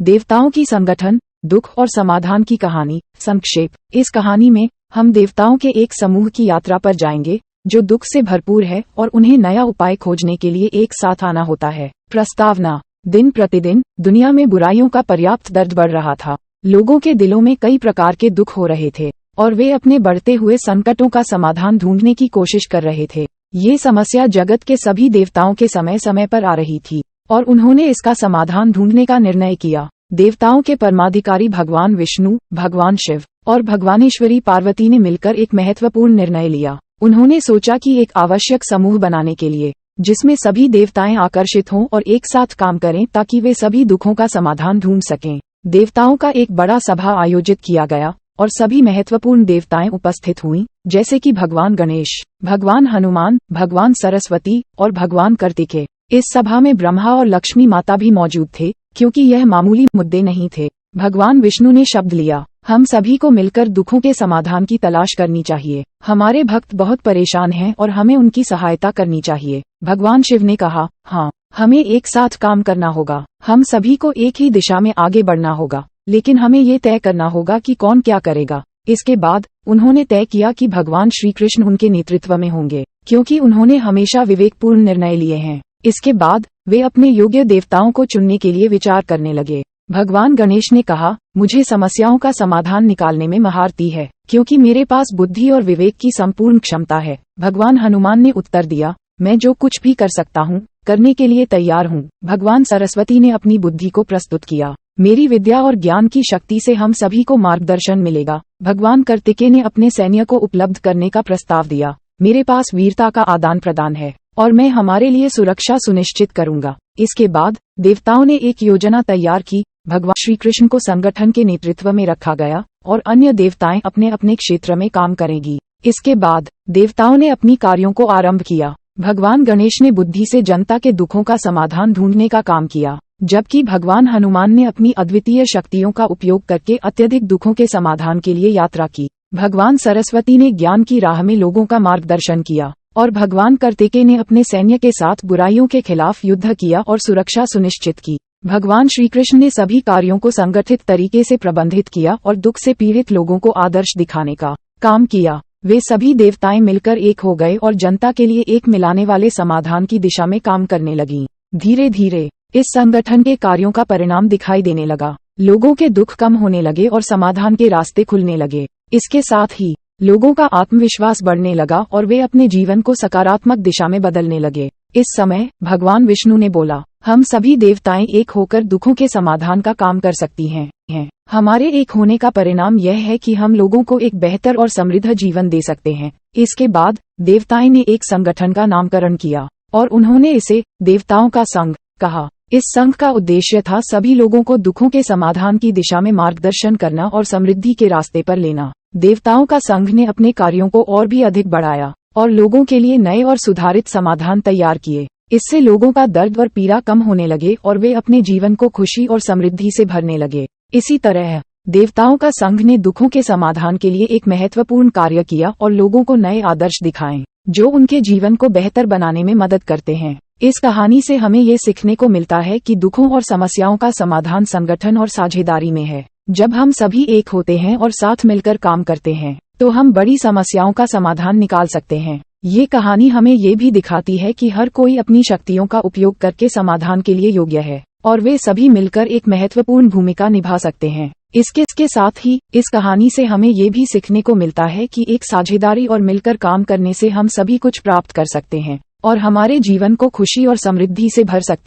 देवताओं की संगठन, दुख और समाधान की कहानी। संक्षेप। इस कहानी में हम देवताओं के एक समूह की यात्रा पर जाएंगे जो दुख से भरपूर है और उन्हें नया उपाय खोजने के लिए एक साथ आना होता है। प्रस्तावना। दिन प्रतिदिन दुनिया में बुराइयों का पर्याप्त दर्द बढ़ रहा था। लोगों के दिलों में कई प्रकार के दुख हो रहे थे और वे अपने बढ़ते हुए संकटों का समाधान ढूंढने की कोशिश कर रहे थे। ये समस्या जगत के सभी देवताओं के समय समय पर आ रही थी और उन्होंने इसका समाधान ढूंढने का निर्णय किया। देवताओं के परमाधिकारी भगवान विष्णु, भगवान शिव और भगवानेश्वरी पार्वती ने मिलकर एक महत्वपूर्ण निर्णय लिया। उन्होंने सोचा कि एक आवश्यक समूह बनाने के लिए जिसमें सभी देवताएं आकर्षित हों और एक साथ काम करें ताकि वे सभी दुखों का समाधान ढूंढ सकें। देवताओं का एक बड़ा सभा आयोजित किया गया और सभी महत्वपूर्ण देवताएं उपस्थित हुईं, जैसे कि भगवान गणेश, भगवान हनुमान, भगवान सरस्वती और भगवान कार्तिकेय। इस सभा में ब्रह्मा और लक्ष्मी माता भी मौजूद थे, क्योंकि यह मामूली मुद्दे नहीं थे। भगवान विष्णु ने शब्द लिया, हम सभी को मिलकर दुखों के समाधान की तलाश करनी चाहिए। हमारे भक्त बहुत परेशान हैं और हमें उनकी सहायता करनी चाहिए। भगवान शिव ने कहा, हाँ, हमें एक साथ काम करना होगा। हम सभी को एक ही दिशा में आगे बढ़ना होगा, लेकिन हमें ये तय करना होगा कि कौन क्या करेगा। इसके बाद उन्होंने तय किया कि भगवान श्री कृष्ण उनके नेतृत्व में होंगे, क्योंकि उन्होंने हमेशा विवेकपूर्ण निर्णय लिए हैं। इसके बाद वे अपने योग्य देवताओं को चुनने के लिए विचार करने लगे। भगवान गणेश ने कहा, मुझे समस्याओं का समाधान निकालने में महारती है, क्योंकि मेरे पास बुद्धि और विवेक की संपूर्ण क्षमता है। भगवान हनुमान ने उत्तर दिया, मैं जो कुछ भी कर सकता हूँ, करने के लिए तैयार हूँ। भगवान सरस्वती ने अपनी बुद्धि को प्रस्तुत किया, मेरी विद्या और ज्ञान की शक्ति से हम सभी को मार्गदर्शन मिलेगा। भगवान कार्तिकेय ने अपने सैन्य को उपलब्ध करने का प्रस्ताव दिया, मेरे पास वीरता का आदान प्रदान है और मैं हमारे लिए सुरक्षा सुनिश्चित करूंगा। इसके बाद देवताओं ने एक योजना तैयार की। भगवान श्री कृष्ण को संगठन के नेतृत्व में रखा गया और अन्य देवताएं अपने अपने क्षेत्र में काम करेंगी। इसके बाद देवताओं ने अपनी कार्यों को आरंभ किया। भगवान गणेश ने बुद्धि से जनता के दुखों का समाधान ढूंढने का काम किया, जबकि भगवान हनुमान ने अपनी अद्वितीय शक्तियों का उपयोग करके अत्यधिक दुखों के समाधान के लिए यात्रा की। भगवान सरस्वती ने ज्ञान की राह में लोगों का मार्गदर्शन किया और भगवान कार्तिकेय ने अपने सैन्य के साथ बुराइयों के खिलाफ युद्ध किया और सुरक्षा सुनिश्चित की। भगवान श्री कृष्ण ने सभी कार्यों को संगठित तरीके से प्रबंधित किया और दुख से पीड़ित लोगों को आदर्श दिखाने का काम किया। वे सभी देवताएं मिलकर एक हो गए और जनता के लिए एक मिलाने वाले समाधान की दिशा में काम करने लगीं। धीरे धीरे इस संगठन के कार्यों का परिणाम दिखाई देने लगा। लोगों के दुख कम होने लगे और समाधान के रास्ते खुलने लगे। इसके साथ ही लोगों का आत्मविश्वास बढ़ने लगा और वे अपने जीवन को सकारात्मक दिशा में बदलने लगे। इस समय भगवान विष्णु ने बोला, हम सभी देवताएं एक होकर दुखों के समाधान का काम कर सकती हैं। हमारे एक होने का परिणाम यह है कि हम लोगों को एक बेहतर और समृद्ध जीवन दे सकते हैं। इसके बाद देवताएं ने एक संगठन का नामकरण किया और उन्होंने इसे देवताओं का संघ कहा। इस संघ का उद्देश्य था सभी लोगों को दुखों के समाधान की दिशा में मार्गदर्शन करना और समृद्धि के रास्ते पर लेना। देवताओं का संघ ने अपने कार्यों को और भी अधिक बढ़ाया और लोगों के लिए नए और सुधारित समाधान तैयार किए। इससे लोगों का दर्द और पीड़ा कम होने लगे और वे अपने जीवन को खुशी और समृद्धि से भरने लगे। इसी तरह देवताओं का संघ ने दुखों के समाधान के लिए एक महत्वपूर्ण कार्य किया और लोगों को नए आदर्श दिखाए जो उनके जीवन को बेहतर बनाने में मदद करते हैं। इस कहानी से हमें ये सीखने को मिलता है कि दुखों और समस्याओं का समाधान संगठन और साझेदारी में है। जब हम सभी एक होते हैं और साथ मिलकर काम करते हैं, तो हम बड़ी समस्याओं का समाधान निकाल सकते हैं। ये कहानी हमें ये भी दिखाती है कि हर कोई अपनी शक्तियों का उपयोग करके समाधान के लिए योग्य है और वे सभी मिलकर एक महत्वपूर्ण भूमिका निभा सकते हैं। इसके साथ ही इस कहानी से हमें ये भी सीखने को मिलता है कि एक साझेदारी और मिलकर काम करने से हम सभी कुछ प्राप्त कर सकते हैं और हमारे जीवन को खुशी और समृद्धि से भर सकते हैं।